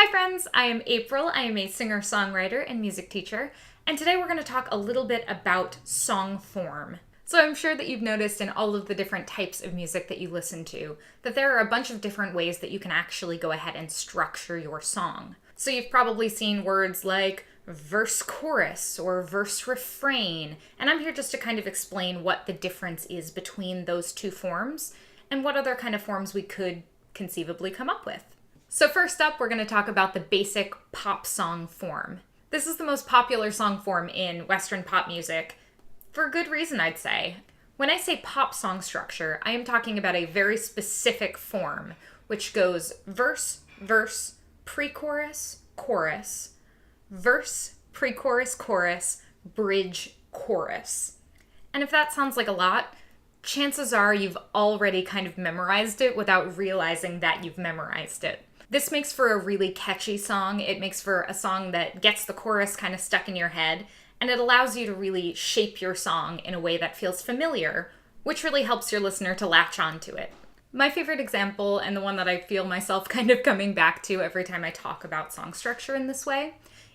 Hi friends, I am April. I am a singer-songwriter and music teacher, and today we're going to talk a little bit about song form. So I'm sure that you've noticed in all of the different types of music that you listen to that there are a bunch of different ways that you can actually go ahead and structure your song. So you've probably seen words like verse chorus or verse refrain, and I'm here just to kind of explain what the difference is between those two forms and what other kind of forms we could conceivably come up with. So first up, we're going to talk about the basic pop song form. This is the most popular song form in Western pop music, for good reason, I'd say. When I say pop song structure, I am talking about a very specific form, which goes verse, verse, pre-chorus, chorus, verse, pre-chorus, chorus, bridge, chorus. And if that sounds like a lot, chances are you've already kind of memorized it without realizing that you've memorized it. This makes for a really catchy song. It makes for a song that gets the chorus kind of stuck in your head, and it allows you to really shape your song in a way that feels familiar, which really helps your listener to latch onto it. My favorite example, and the one that I feel myself kind of coming back to every time I talk about song structure in this way,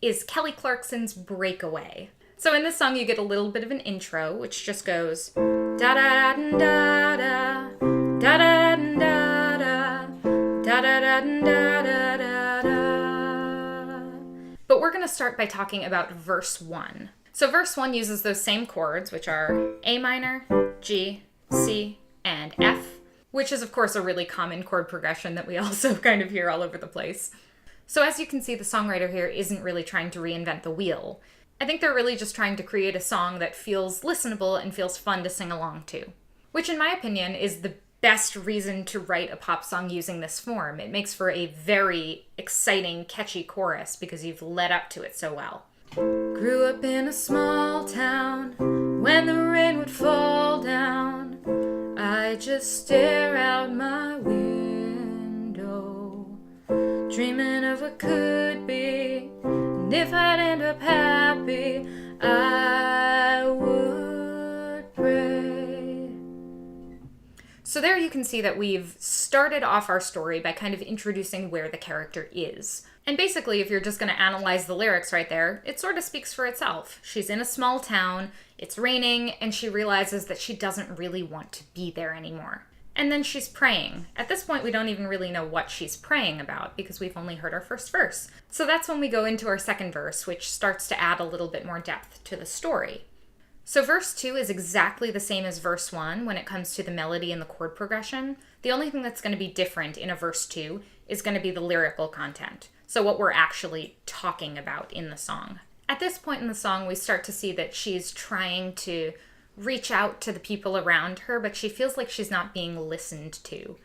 is Kelly Clarkson's Breakaway. So in this song you get a little bit of an intro, which just goes da-da-da-da-da, da-da-da-da-da, da-da-da-da-da-da. But we're going to start by talking about verse 1. So verse 1 uses those same chords, which are A minor, G, C, and F, which is of course a really common chord progression that we also kind of hear all over the place. So as you can see, the songwriter here isn't really trying to reinvent the wheel. I think they're really just trying to create a song that feels listenable and feels fun to sing along to, which in my opinion is the best reason to write a pop song using this form. It makes for a very exciting, catchy chorus because you've led up to it so well. Grew up in a small town, when the rain would fall down, I just stare out my window, dreaming of what could be, and if I'd end up happy, I would pray. So there you can see that we've started off our story by kind of introducing where the character is. And basically, if you're just going to analyze the lyrics right there, it sort of speaks for itself. She's in a small town, it's raining, and she realizes that she doesn't really want to be there anymore. And then she's praying. At this point, we don't even really know what she's praying about because we've only heard our first verse. So that's when we go into our second verse, which starts to add a little bit more depth to the story. So verse 2 is exactly the same as verse 1 when it comes to the melody and the chord progression. The only thing that's going to be different in a verse 2 is going to be the lyrical content. So what we're actually talking about in the song. At this point in the song, we start to see that she's trying to reach out to the people around her, but she feels like she's not being listened to.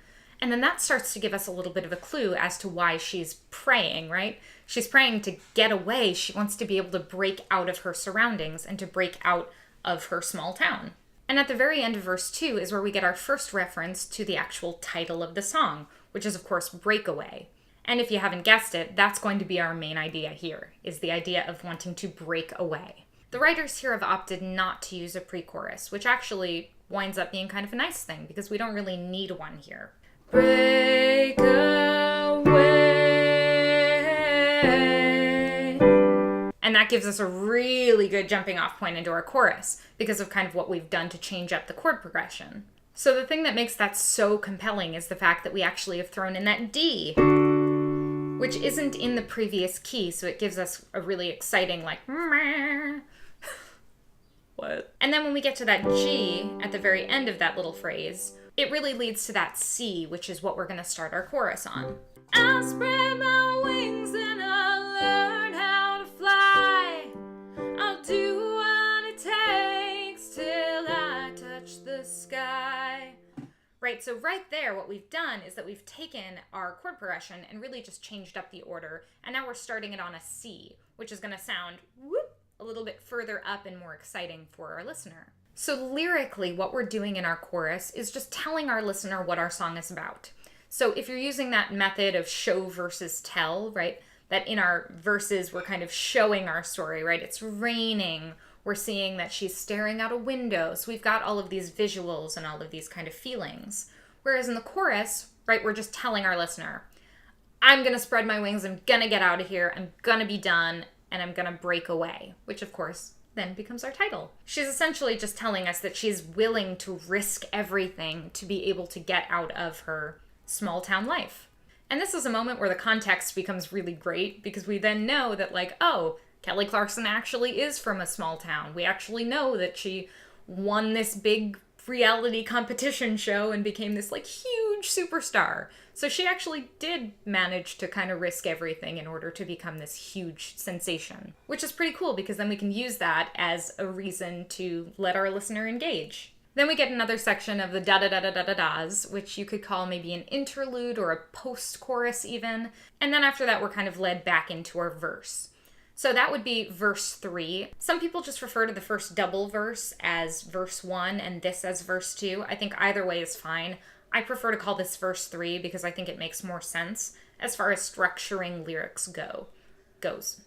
And then that starts to give us a little bit of a clue as to why she's praying, right? She's praying to get away. She wants to be able to break out of her surroundings and to break out of her small town. And at the very end of verse 2 is where we get our first reference to the actual title of the song, which is of course Breakaway. And if you haven't guessed it, that's going to be our main idea here, is the idea of wanting to break away. The writers here have opted not to use a pre-chorus, which actually winds up being kind of a nice thing because we don't really need one here. Break away. And that gives us a really good jumping off point into our chorus because of kind of what we've done to change up the chord progression. So the thing that makes that so compelling is the fact that we actually have thrown in that D, which isn't in the previous key, so it gives us a really exciting like what? And then when we get to that G at the very end of that little phrase, it really leads to that C, which is what we're going to start our chorus on. I'll spread my wings and I'll learn how to fly. I'll do what it takes till I touch the sky. Right, so right there, what we've done is that we've taken our chord progression and really just changed up the order, and now we're starting it on a C, which is going to sound a little bit further up and more exciting for our listener. So lyrically, what we're doing in our chorus is just telling our listener what our song is about. So if you're using that method of show versus tell, right, that in our verses we're kind of showing our story, right? It's raining, we're seeing that she's staring out a window, so we've got all of these visuals and all of these kind of feelings. Whereas in the chorus, right, we're just telling our listener, I'm gonna spread my wings, I'm gonna get out of here, I'm gonna be done, and I'm gonna break away, which of course then becomes our title. She's essentially just telling us that she's willing to risk everything to be able to get out of her small town life. And this is a moment where the context becomes really great, because we then know that, like, oh, Kelly Clarkson actually is from a small town. We actually know that she won this big reality competition show and became this, like, huge superstar. So she actually did manage to kind of risk everything in order to become this huge sensation, which is pretty cool, because then we can use that as a reason to let our listener engage. Then we get another section of the da-da-da-da-da-da-das, which you could call maybe an interlude or a post-chorus even. And then after that, we're kind of led back into our verse. So that would be verse 3. Some people just refer to the first double verse as verse 1 and this as verse 2. I think either way is fine. I prefer to call this verse 3 because I think it makes more sense as far as structuring lyrics goes.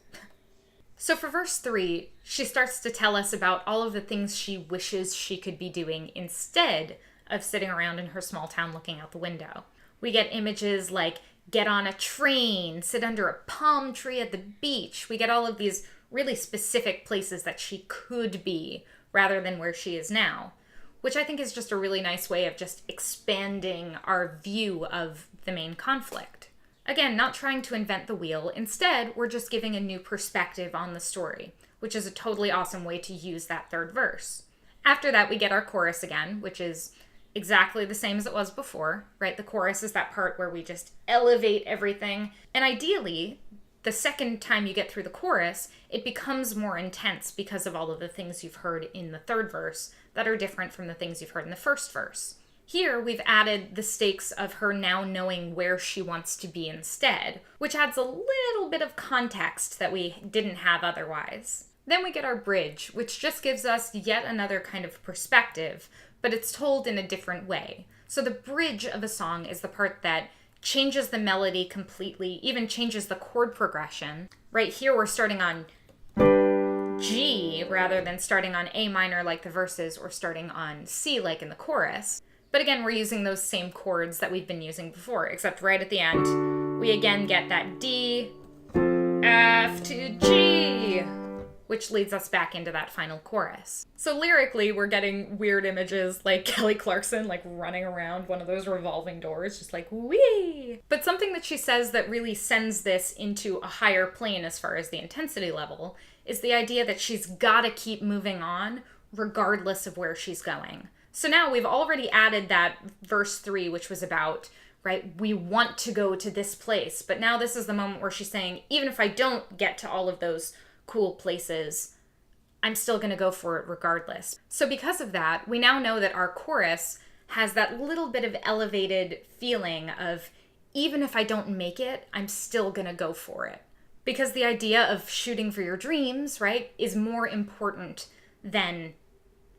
So for verse 3, she starts to tell us about all of the things she wishes she could be doing instead of sitting around in her small town looking out the window. We get images like get on a train, sit under a palm tree at the beach. We get all of these really specific places that she could be rather than where she is now, which I think is just a really nice way of just expanding our view of the main conflict. Again, not trying to invent the wheel. Instead, we're just giving a new perspective on the story, which is a totally awesome way to use that third verse. After that, we get our chorus again, which is exactly the same as it was before, right? The chorus is that part where we just elevate everything. And ideally, the second time you get through the chorus, it becomes more intense because of all of the things you've heard in the third verse that are different from the things you've heard in the first verse. Here, we've added the stakes of her now knowing where she wants to be instead, which adds a little bit of context that we didn't have otherwise. Then we get our bridge, which just gives us yet another kind of perspective, but it's told in a different way. So the bridge of a song is the part that changes the melody completely, even changes the chord progression. Right here, we're starting on G rather than starting on A minor like the verses or starting on C like in the chorus. But again, we're using those same chords that we've been using before, except right at the end, we again get that D, F to G, which leads us back into that final chorus. So lyrically, we're getting weird images like Kelly Clarkson, like running around one of those revolving doors, just like, whee! But something that she says that really sends this into a higher plane as far as the intensity level is the idea that she's gotta keep moving on regardless of where she's going. So now we've already added that verse 3, which was about, right, we want to go to this place. But now this is the moment where she's saying, even if I don't get to all of those cool places, I'm still going to go for it regardless. So because of that, we now know that our chorus has that little bit of elevated feeling of, even if I don't make it, I'm still going to go for it. Because the idea of shooting for your dreams, right, is more important than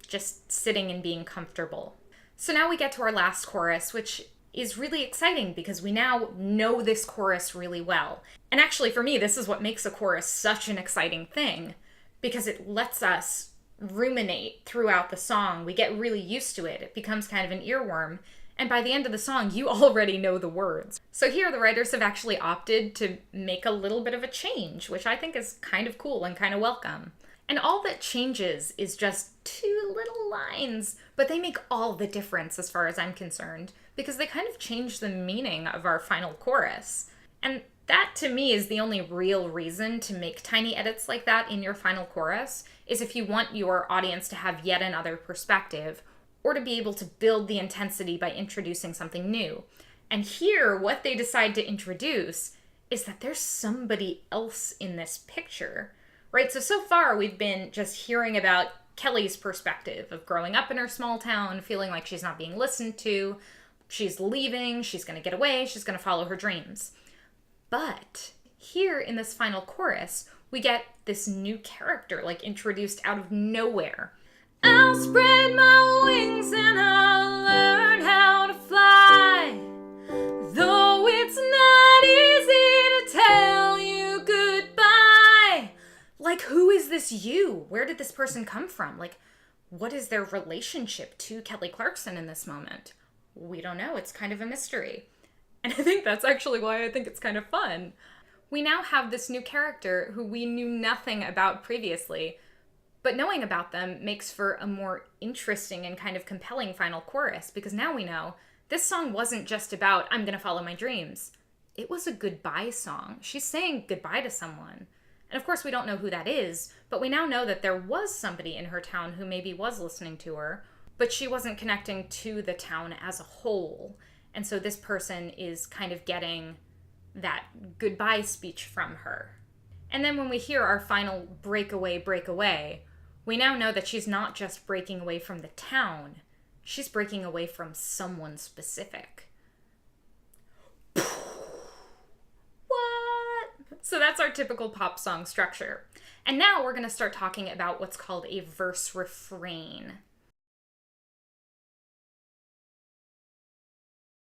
just sitting and being comfortable. So now we get to our last chorus, which is really exciting because we now know this chorus really well. And actually, for me, this is what makes a chorus such an exciting thing, because it lets us ruminate throughout the song. We get really used to it. It becomes kind of an earworm. And by the end of the song, you already know the words. So here, the writers have actually opted to make a little bit of a change, which I think is kind of cool and kind of welcome. And all that changes is just 2 little lines, but they make all the difference as far as I'm concerned, because they kind of change the meaning of our final chorus. And that, to me, is the only real reason to make tiny edits like that in your final chorus, is if you want your audience to have yet another perspective, or to be able to build the intensity by introducing something new. And here, what they decide to introduce is that there's somebody else in this picture. Right, so far we've been just hearing about Kelly's perspective of growing up in her small town, feeling like she's not being listened to, she's leaving, she's going to get away, she's going to follow her dreams. But here in this final chorus, we get this new character, like, introduced out of nowhere. I'll spread my wings and I'll learn how to fly, though it's not easy to tell you goodbye. Like, who is this you? Where did this person come from? Like, what is their relationship to Kelly Clarkson in this moment? We don't know. It's kind of a mystery. And I think that's actually why I think it's kind of fun. We now have this new character who we knew nothing about previously, but knowing about them makes for a more interesting and kind of compelling final chorus, because now we know this song wasn't just about, I'm gonna follow my dreams. It was a goodbye song. She's saying goodbye to someone. And of course we don't know who that is, but we now know that there was somebody in her town who maybe was listening to her, but she wasn't connecting to the town as a whole. And so this person is kind of getting that goodbye speech from her. And then when we hear our final breakaway, breakaway, we now know that she's not just breaking away from the town, she's breaking away from someone specific. What? So that's our typical pop song structure. And now we're going to start talking about what's called a verse refrain.